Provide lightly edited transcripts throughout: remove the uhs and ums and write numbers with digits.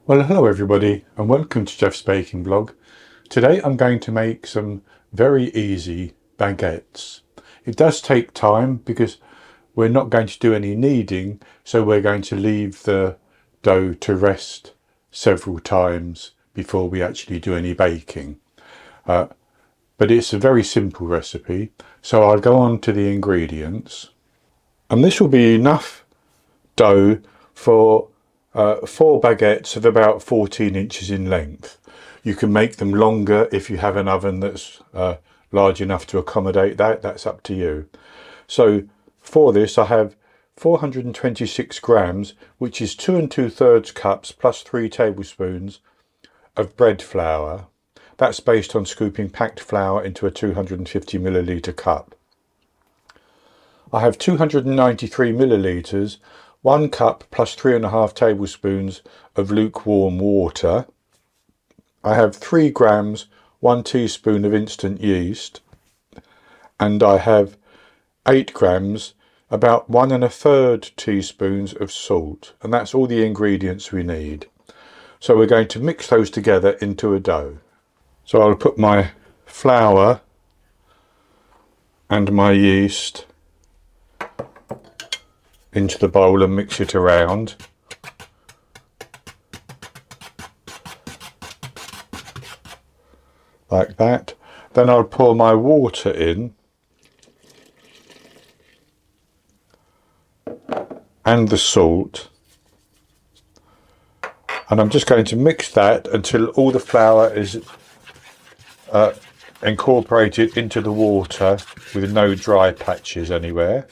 Well, hello everybody and welcome to Jeff's Baking Blog. Today I'm going to make some very easy baguettes. It does take time because we're not going to do any kneading, so we're going to leave the dough to rest several times before we actually do any baking. But it's a very simple recipe, so I'll go on to the ingredients. And this will be enough dough for 4 baguettes of about 14 inches in length. You can make them longer if you have an oven that's large enough to accommodate that. That's up to you. So for this I have 426 grams, which is 2 2/3 cups plus 3 tablespoons of bread flour. That's based on scooping packed flour into a 250 milliliter cup. I have 293 millilitres, 1 cup plus 3.5 tablespoons of lukewarm water. I have 3 grams, 1 teaspoon of instant yeast, and I have 8 grams, about 1 1/3 teaspoons of salt, and that's all the ingredients we need. So we're going to mix those together into a dough. So I'll put my flour and my yeast into the bowl and mix it around. Like that. Then I'll pour my water in and the salt, and I'm just going to mix that until all the flour is incorporated into the water with no dry patches anywhere.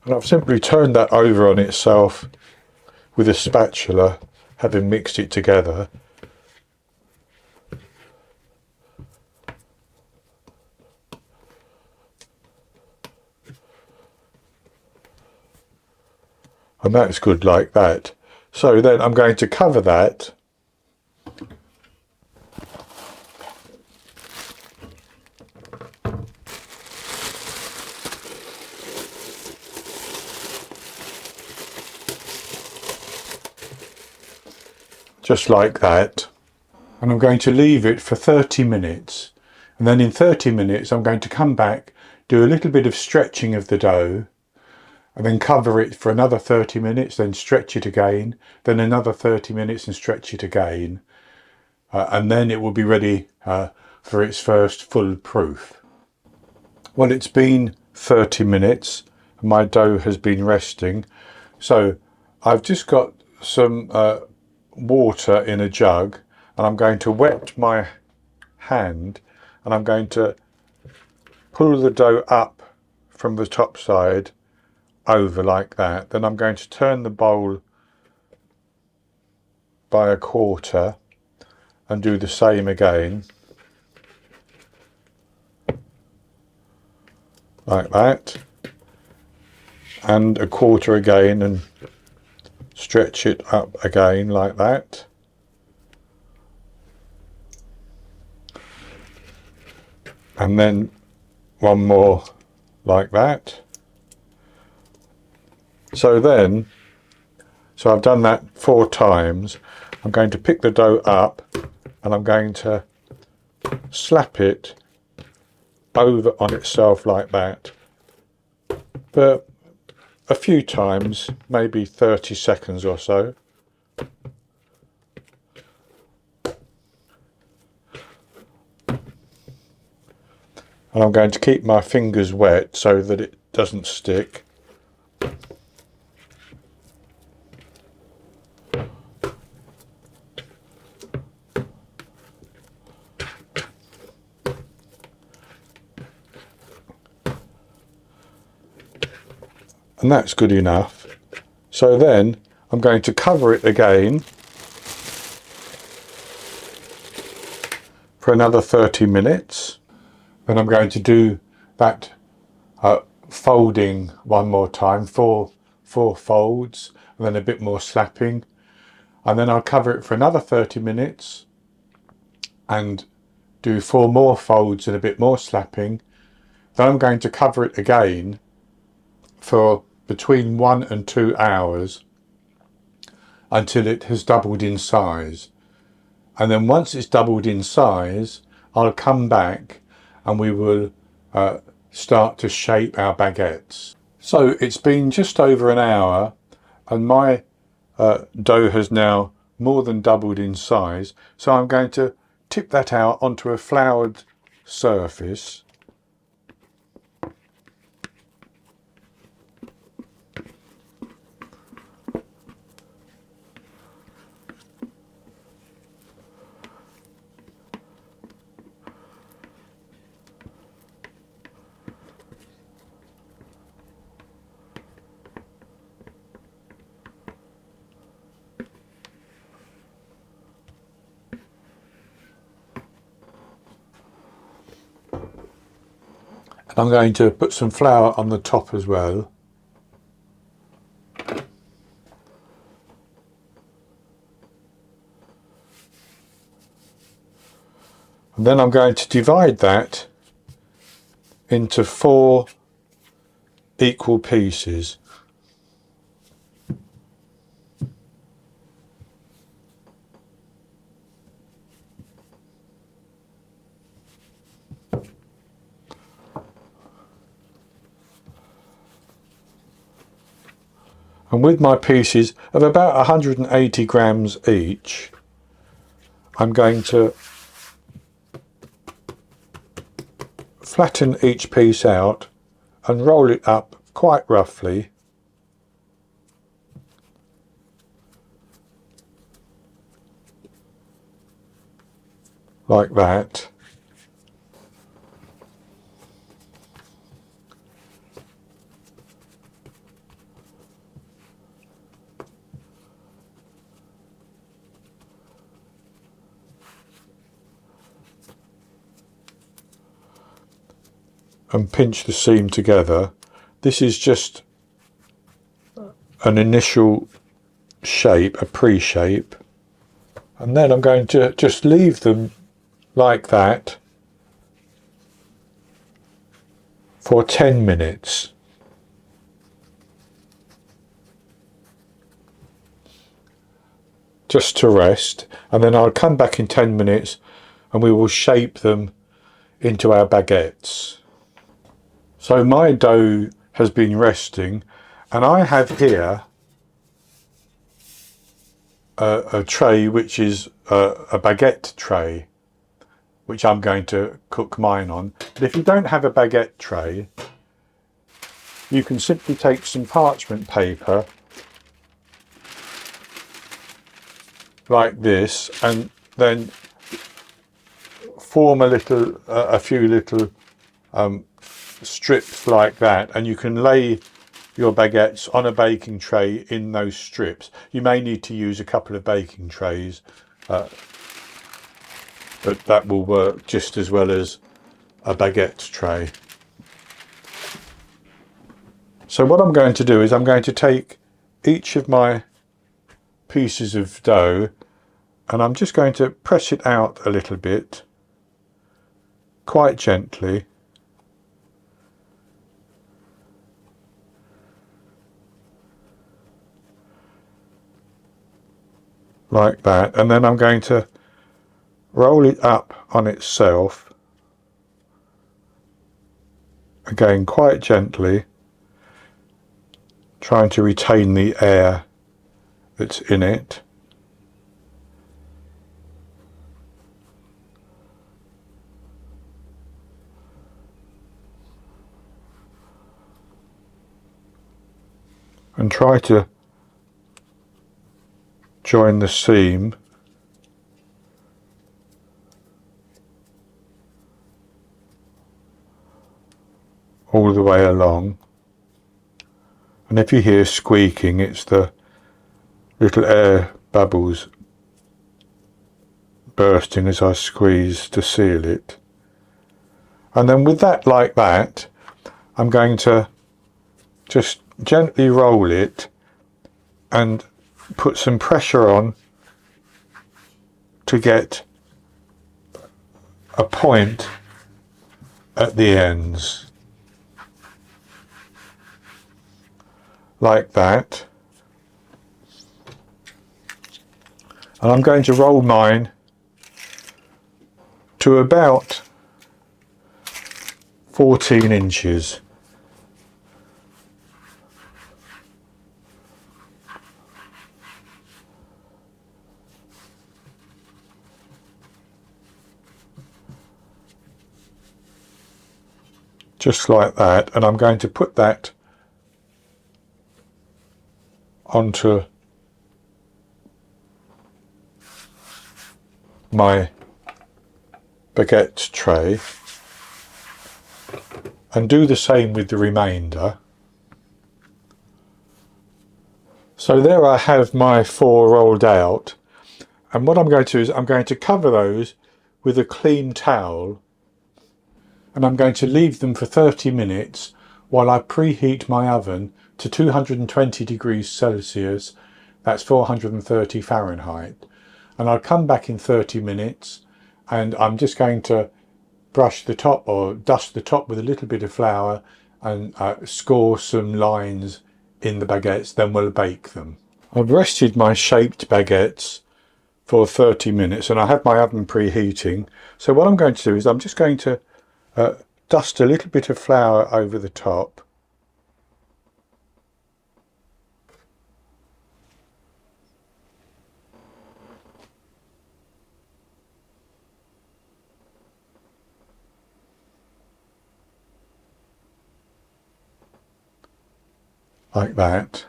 And I've simply turned that over on itself with a spatula, having mixed it together. And that's good like that. So then I'm going to cover that just like that, and I'm going to leave it for 30 minutes, and then in 30 minutes I'm going to come back, do a little bit of stretching of the dough, and then cover it for another 30 minutes, then stretch it again, then another 30 minutes and stretch it again, and then it will be ready for its first full proof. Well, it's been 30 minutes, my dough has been resting, so I've just got some water in a jug, and I'm going to wet my hand, and I'm going to pull the dough up from the top side over like that. Then I'm going to turn the bowl by a quarter and do the same again, like that, and a quarter again, and stretch it up again like that. And then one more like that. So I've done that 4 times. I'm going to pick the dough up and I'm going to slap it over on itself like that, but a few times, maybe 30 seconds or so. And I'm going to keep my fingers wet so that it doesn't stick. And that's good enough. So then I'm going to cover it again for another 30 minutes. Then I'm going to do that folding one more time, four folds, and then a bit more slapping, and then I'll cover it for another 30 minutes and do 4 more folds and a bit more slapping. Then I'm going to cover it again for between 1 and 2 hours until it has doubled in size. And then once it's doubled in size, I'll come back and we will start to shape our baguettes. So it's been just over an hour and my dough has now more than doubled in size. So I'm going to tip that out onto a floured surface. I'm going to put some flour on the top as well. And then I'm going to divide that into 4 equal pieces. And with my pieces of about 180 grams each, I'm going to flatten each piece out and roll it up quite roughly, like that. And pinch the seam together. This is just an initial shape, a pre-shape, and then I'm going to just leave them like that for 10 minutes. Just to rest, and then I'll come back in 10 minutes and we will shape them into our baguettes. So my dough has been resting, and I have here a tray which is a baguette tray, which I'm going to cook mine on. But if you don't have a baguette tray, you can simply take some parchment paper like this and then form a few little strips like that, and you can lay your baguettes on a baking tray in those strips. You may need to use a couple of baking trays, but that will work just as well as a baguette tray. So what I'm going to do is I'm going to take each of my pieces of dough and I'm just going to press it out a little bit, quite gently. Like that, and then I'm going to roll it up on itself, again quite gently, trying to retain the air that's in it. And try to join the seam all the way along, and if you hear squeaking, it's the little air bubbles bursting as I squeeze to seal it. And then with that, like that, I'm going to just gently roll it and put some pressure on to get a point at the ends, like that. And I'm going to roll mine to about 14 inches. Just like that, and I'm going to put that onto my baguette tray and do the same with the remainder. So there I have my 4 rolled out, and what I'm going to do is I'm going to cover those with a clean towel, and I'm going to leave them for 30 minutes while I preheat my oven to 220 degrees Celsius, that's 430 Fahrenheit. And I'll come back in 30 minutes and I'm just going to brush the top or dust the top with a little bit of flour and score some lines in the baguettes, then we'll bake them. I've rested my shaped baguettes for 30 minutes and I have my oven preheating. So what I'm going to do is I'm just going to dust a little bit of flour over the top. Like that.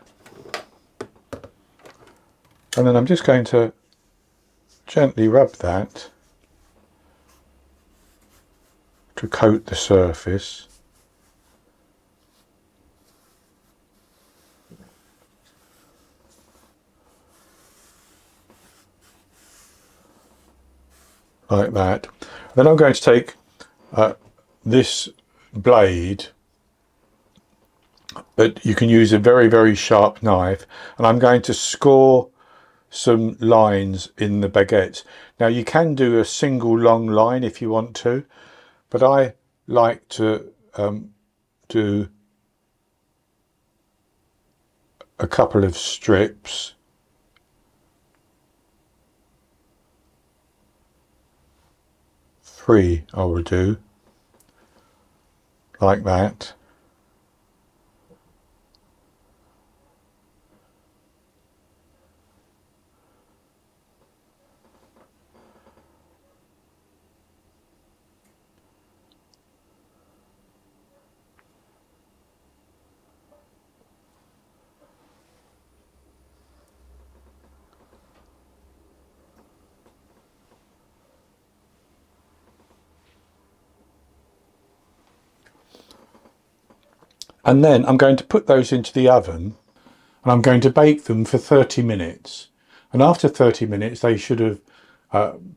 And then I'm just going to gently rub that to coat the surface. Like that. Then I'm going to take this blade, but you can use a very, very sharp knife, and I'm going to score some lines in the baguettes. Now you can do a single long line if you want to, but I like to do a couple of strips. Three I will do, like that. And then I'm going to put those into the oven and I'm going to bake them for 30 minutes. And after 30 minutes, they should have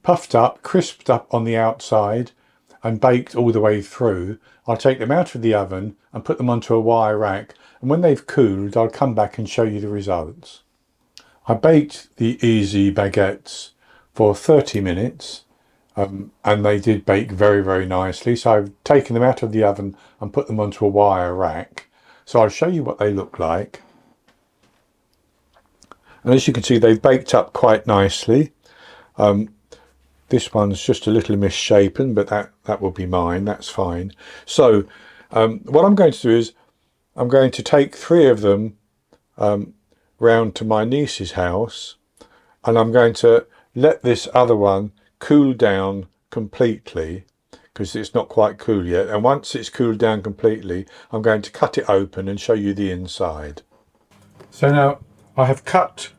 puffed up, crisped up on the outside and baked all the way through. I'll take them out of the oven and put them onto a wire rack. And when they've cooled, I'll come back and show you the results. I baked the easy baguettes for 30 minutes. And they did bake very, very nicely. So I've taken them out of the oven and put them onto a wire rack. So I'll show you what they look like. And as you can see, they've baked up quite nicely. This one's just a little misshapen, but that will be mine, that's fine. So what I'm going to do is I'm going to take 3 of them round to my niece's house, and I'm going to let this other one cool down completely because it's not quite cool yet. And once it's cooled down completely, I'm going to cut it open and show you the inside. So now I have cut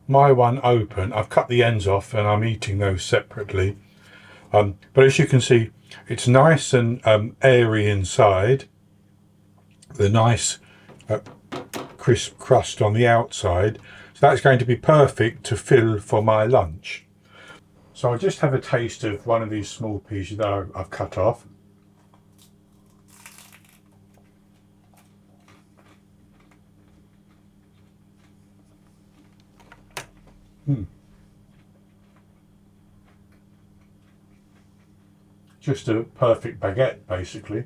my one open. I've cut the ends off and I'm eating those separately. But as you can see, it's nice and airy inside. The nice crisp crust on the outside. So that's going to be perfect to fill for my lunch. So I'll just have a taste of one of these small pieces that I've cut off. just a perfect baguette basically.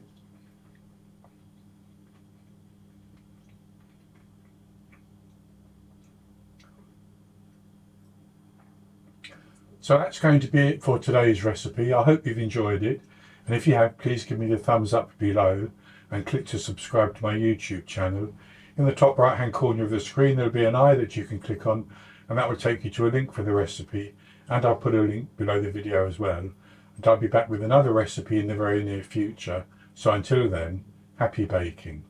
So that's going to be it for today's recipe. I hope you've enjoyed it, and if you have, please give me the thumbs up below and click to subscribe to my YouTube channel. In the top right hand corner of the screen there'll be an eye that you can click on, and that will take you to a link for the recipe, and I'll put a link below the video as well. And I'll be back with another recipe in the very near future. So until then, happy baking.